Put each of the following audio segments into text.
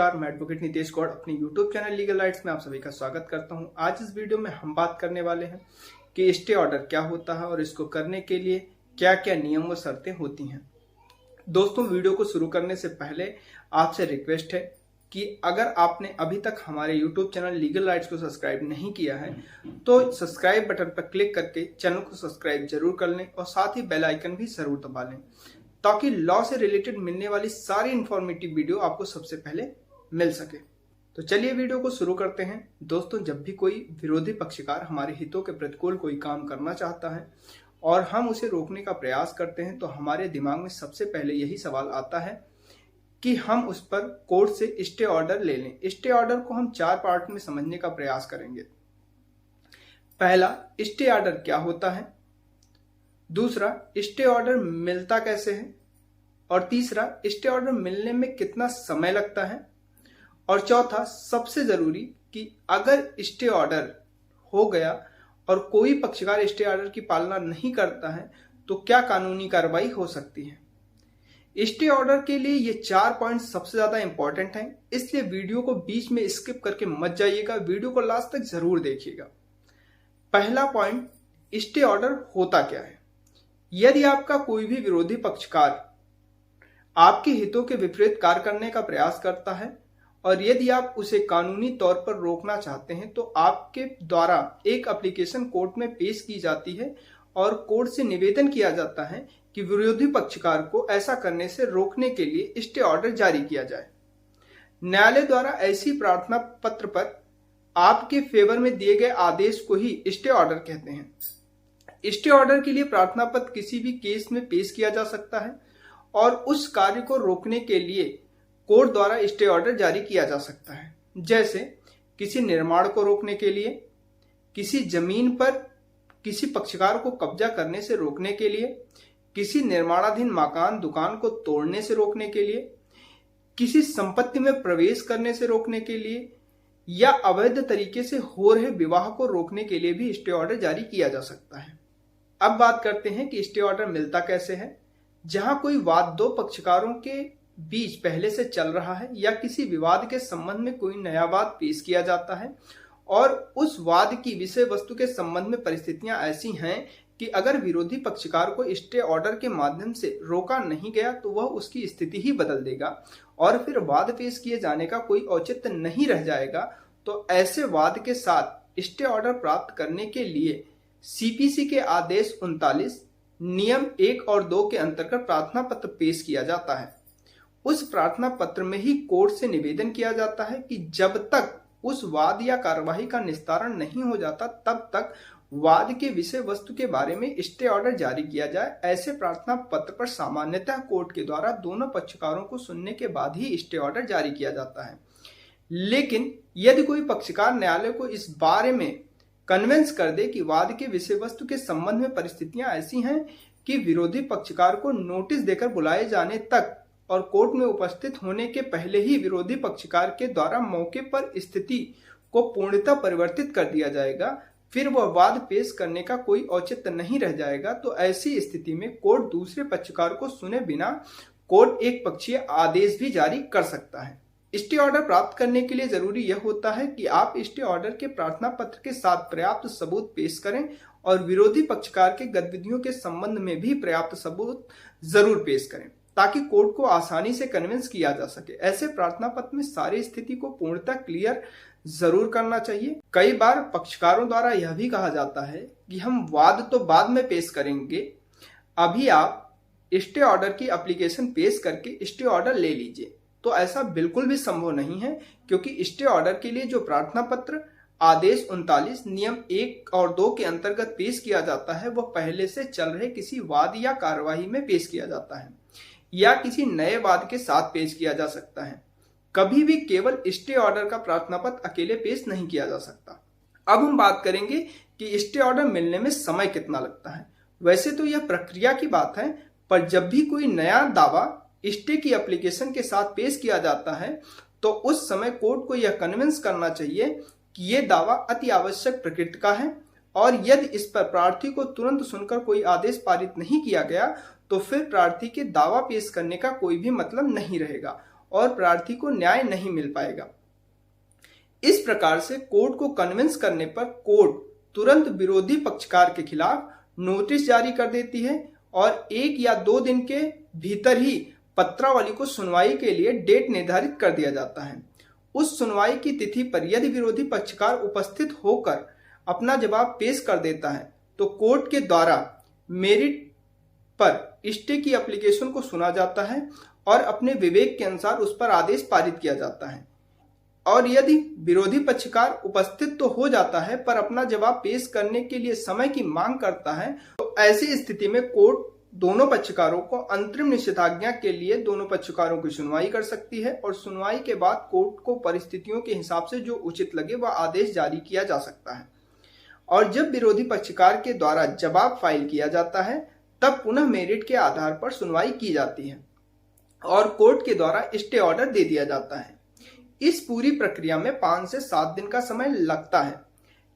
नमस्कार, मैं एडवोकेट नितेश गौड़ अपने YouTube चैनल लीगल राइट्स में आप सभी का स्वागत करता हूं। आज इस वीडियो में हम बात करने वाले हैं कि स्टे ऑर्डर क्या होता है और इसको करने के लिए क्या क्या नियम व शर्तें होती हैं। दोस्तों, वीडियो को शुरू करने से पहले आपसे रिक्वेस्ट है कि अगर आपने अभी तक हमारे YouTube चैनल लीगल राइट्स को सब्सक्राइब नहीं किया है तो सब्सक्राइब बटन पर क्लिक करके चैनल को सब्सक्राइब जरूर कर लें और साथ ही बेल आइकन भी जरूर दबा लें ताकि लॉ से रिलेटेड मिलने वाली सारी इंफॉर्मेटिव वीडियो आपको सबसे पहले मिल सके। तो चलिए वीडियो को शुरू करते हैं। दोस्तों, जब भी कोई विरोधी पक्षकार हमारे हितों के प्रतिकूल कोई काम करना चाहता है और हम उसे रोकने का प्रयास करते हैं तो हमारे दिमाग में सबसे पहले यही सवाल आता है कि हम उस पर कोर्ट से स्टे ऑर्डर ले लें। स्टे ऑर्डर को हम 4 पार्ट में समझने का प्रयास करेंगे। पहला, स्टे ऑर्डर क्या होता है। दूसरा, स्टे ऑर्डर मिलता कैसे है। और तीसरा, स्टे ऑर्डर मिलने में कितना समय लगता है। और चौथा, सबसे जरूरी कि अगर स्टे ऑर्डर हो गया और कोई पक्षकार स्टे ऑर्डर की पालना नहीं करता है तो क्या कानूनी कार्रवाई हो सकती है। स्टे ऑर्डर के लिए ये 4 पॉइंट सबसे ज्यादा इंपॉर्टेंट हैं, इसलिए वीडियो को बीच में स्किप करके मत जाइएगा, वीडियो को लास्ट तक जरूर देखिएगा। पहला पॉइंट, स्टे ऑर्डर होता क्या है। यदि आपका कोई भी विरोधी पक्षकार आपके हितों के विपरीत कार्य करने का प्रयास करता है और यदि आप उसे कानूनी तौर पर रोकना चाहते हैं तो आपके द्वारा एक एप्लीकेशन कोर्ट में पेश की जाती है और कोर्ट से निवेदन किया जाता है कि विरोधी पक्षकार को ऐसा करने से रोकने के लिए स्टे ऑर्डर जारी किया जाए। न्यायालय द्वारा ऐसी प्रार्थना पत्र पर आपके फेवर में दिए गए आदेश को ही स्टे ऑर्डर कहते हैं। स्टे ऑर्डर के लिए प्रार्थना पत्र किसी भी केस में पेश किया जा सकता है और उस कार्य को रोकने के लिए कोर्ट द्वारा स्टे ऑर्डर जारी किया जा सकता है। जैसे किसी निर्माण को रोकने के लिए, किसी जमीन पर किसी पक्षकार को कब्जा करने से रोकने के लिए, किसी निर्माणाधीन मकान दुकान को तोड़ने से रोकने के लिए, किसी संपत्ति में प्रवेश करने से रोकने के लिए या अवैध तरीके से हो रहे विवाह को रोकने के लिए भी स्टे ऑर्डर जारी किया जा सकता है। अब बात करते हैं कि स्टे ऑर्डर मिलता कैसे है। जहां कोई वाद 2 पक्षकारों के बीच पहले से चल रहा है या किसी विवाद के संबंध में कोई नया वाद पेश किया जाता है और उस वाद की विषय वस्तु के संबंध में परिस्थितियां ऐसी हैं कि अगर विरोधी पक्षकार को स्टे ऑर्डर के माध्यम से रोका नहीं गया तो वह उसकी स्थिति ही बदल देगा और फिर वाद पेश किए जाने का कोई औचित्य नहीं रह जाएगा। तो ऐसे वाद के साथ स्टे ऑर्डर प्राप्त करने के लिए सीपीसी के आदेश 39 नियम 1 और 2 के अंतर्गत प्रार्थना पत्र पेश किया जाता है। उस प्रार्थना पत्र में ही कोर्ट से निवेदन किया जाता है कि जब तक उस वाद या कार्यवाही का निस्तारण नहीं हो जाता तब तक वाद के विषय वस्तु के बारे में स्टे ऑर्डर जारी किया जाए। ऐसे प्रार्थना पत्र पर सामान्यतः कोर्ट के द्वारा दोनों पक्षकारों को सुनने के बाद ही स्टे ऑर्डर जारी किया जाता है। लेकिन यदि कोई पक्षकार न्यायालय को इस बारे में कन्विंस कर दे कि वाद के विषय वस्तु के संबंध में परिस्थितियां ऐसी हैं कि विरोधी पक्षकार को नोटिस देकर बुलाए जाने तक और कोर्ट में उपस्थित होने के पहले ही विरोधी पक्षकार के द्वारा मौके पर स्थिति को पूर्णतः परिवर्तित कर दिया जाएगा, फिर वह वाद पेश करने का कोई औचित्य नहीं रह जाएगा, तो ऐसी स्थिति में कोर्ट दूसरे पक्षकार को सुने बिना कोर्ट एक पक्षीय आदेश भी जारी कर सकता है। स्टे ऑर्डर प्राप्त करने के लिए जरूरी यह होता है कि आप स्टे ऑर्डर के प्रार्थना पत्र के साथ पर्याप्त सबूत पेश करें और विरोधी पक्षकार के गतिविधियों के संबंध में भी पर्याप्त सबूत जरूर पेश करें ताकि कोर्ट को आसानी से कन्विंस किया जा सके। ऐसे प्रार्थना पत्र में सारी स्थिति को पूर्णतः क्लियर जरूर करना चाहिए। कई बार पक्षकारों द्वारा यह भी कहा जाता है कि हम वाद तो बाद में पेश करेंगे, अभी आप स्टे ऑर्डर की एप्लीकेशन पेश करके स्टे ऑर्डर ले लीजिए। तो ऐसा बिल्कुल भी संभव नहीं है, क्योंकि स्टे ऑर्डर के लिए जो प्रार्थना पत्र आदेश 39 नियम 1 और 2 के अंतर्गत पेश किया जाता है वह पहले से चल रहे किसी वाद या कार्यवाही में पेश किया जाता है या किसी नए वाद के साथ पेश किया जा सकता है। कभी भी केवल स्टे ऑर्डर का प्रार्थना पत्र अकेले पेश नहीं किया जा सकता। अब हम बात करेंगे कि स्टे ऑर्डर मिलने में समय कितना लगता है। वैसे तो यह प्रक्रिया की बात है, पर जब भी कोई नया दावा स्टे की एप्लीकेशन के साथ पेश किया जाता है तो उस समय कोर्ट को यह कन्विंस करना चाहिए कि यह दावा अति आवश्यक प्रकृति का है और यदि इस पर प्रार्थी को तुरंत सुनकर कोई आदेश पारित नहीं किया गया तो फिर प्रार्थी के दावा पेश करने का कोई भी मतलब नहीं रहेगा और प्रार्थी को न्याय नहीं मिल पाएगा। इस प्रकार से कोर्ट को कन्विंस करने पर कोर्ट तुरंत विरोधी पक्षकार के खिलाफ नोटिस जारी कर देती है और 1 या 2 दिन के भीतर ही पत्रावली को सुनवाई के लिए डेट निर्धारित कर दिया जाता है। उस सुनवाई की तिथि पर यदि विरोधी पक्षकार उपस्थित होकर अपना जवाब पेश कर देता है तो कोर्ट के द्वारा मेरिट पर स्टे की एप्लीकेशन को सुना जाता है और अपने विवेक के अनुसार उस पर आदेश पारित किया जाता है। और यदि विरोधी पक्षकार उपस्थित तो हो जाता है पर अपना जवाब पेश करने के लिए समय की मांग करता है तो ऐसी स्थिति में कोर्ट दोनों पक्षकारों को अंतरिम निषेधाज्ञा के लिए दोनों पक्षकारों की सुनवाई कर सकती है और सुनवाई के बाद कोर्ट को परिस्थितियों के हिसाब से जो उचित लगे वह आदेश जारी किया जा सकता है। और जब विरोधी पक्षकार के द्वारा जवाब फाइल किया जाता है तब पुनः मेरिट के आधार पर सुनवाई की जाती है और कोर्ट के द्वारा स्टे ऑर्डर दे दिया जाता है। इस पूरी प्रक्रिया में 5 से 7 दिन का समय लगता है,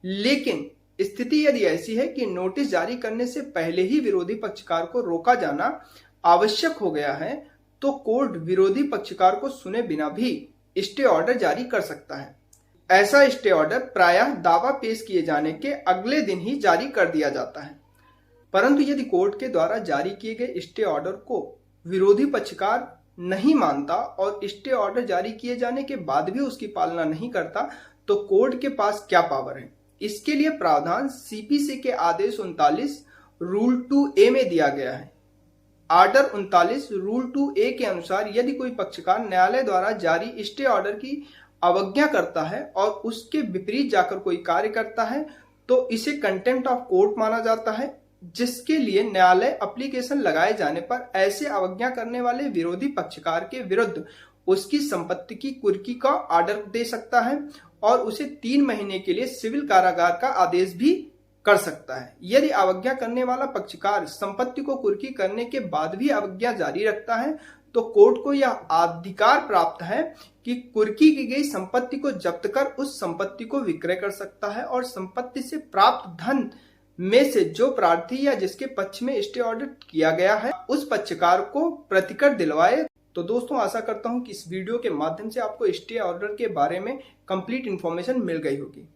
लेकिन स्थिति यदि ऐसी है कि नोटिस जारी करने से पहले ही विरोधी पक्षकार को रोका जाना आवश्यक हो गया है तो कोर्ट विरोधी पक्षकार को सुने बिना भी स्टे ऑर्डर जारी कर सकता है। ऐसा स्टे ऑर्डर प्रायः दावा पेश किए जाने के अगले दिन ही जारी कर दिया जाता है। परंतु यदि कोर्ट के द्वारा जारी किए गए स्टे ऑर्डर को विरोधी पक्षकार नहीं मानता और स्टे ऑर्डर जारी किए जाने के बाद भी उसकी पालना नहीं करता तो कोर्ट के पास क्या पावर है। इसके लिए प्रावधान सीपीसी के आदेश 39 रूल 2A में दिया गया है। आर्डर 39 रूल 2A के अनुसार यदि कोई पक्षकार न्यायालय द्वारा जारी स्टे ऑर्डर की अवज्ञा करता है और उसके विपरीत जाकर कोई कार्य करता है तो इसे कंटेम्प्ट ऑफ कोर्ट माना जाता है, जिसके लिए न्यायालय एप्लीकेशन लगाए जाने पर ऐसे अवज्ञा करने वाले विरोधी पक्षकार के विरुद्ध उसकी संपत्ति की कुर्की का ऑर्डर दे सकता है और उसे 3 महीने के लिए सिविल कारागार का आदेश भी कर सकता है। यदि अवज्ञा करने वाला पक्षकार संपत्ति को कुर्की करने के बाद भी अवज्ञा जारी रखता है तो कोर्ट को यह अधिकार प्राप्त है कि कुर्की की गई संपत्ति को जब्त कर उस संपत्ति को विक्रय कर सकता है और संपत्ति से प्राप्त धन में से जो प्रार्थी या जिसके पक्ष में स्टे ऑर्डर किया गया है उस पक्षकार को प्रतिकर दिलवाए। तो दोस्तों, आशा करता हूं कि इस वीडियो के माध्यम से आपको स्टे ऑर्डर के बारे में कंप्लीट इन्फॉर्मेशन मिल गई होगी।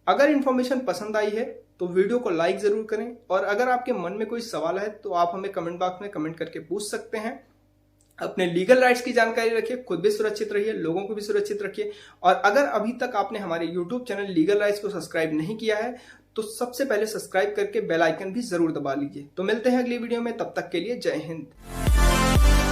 अगर इन्फॉर्मेशन पसंद आई है तो वीडियो को लाइक जरूर करें और अगर आपके मन में कोई सवाल है तो आप हमें कमेंट बॉक्स में कमेंट करके पूछ सकते हैं। अपने लीगल राइट्स की जानकारी रखिए, खुद भी सुरक्षित रहिए, लोगों को भी सुरक्षित रखिए। और अगर अभी तक आपने हमारे YouTube चैनल लीगल राइट्स को सब्सक्राइब नहीं किया है तो सबसे पहले सब्सक्राइब करके बेल आइकन भी जरूर दबा लीजिए। तो मिलते हैं अगली वीडियो में, तब तक के लिए जय हिंद।